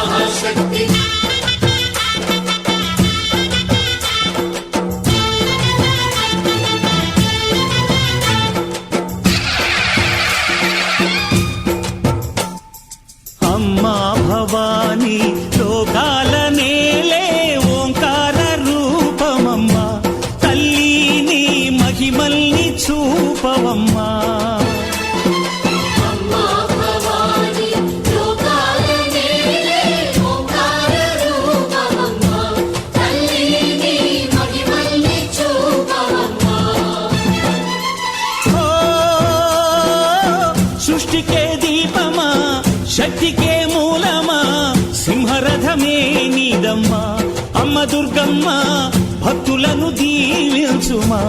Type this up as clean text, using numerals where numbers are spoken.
మహాశక్తి అమ్మా భవానీ లోకాల నేలే ఓంకార రూపమమ్మా తల్లి నీ మహిమల్ని చూపవమ్మా సృష్టికే దీపమా శక్తికే మూలమా సింహరథమే నీదమ్మా అమ్మ దుర్గమ్మ భక్తులను దీవించుమా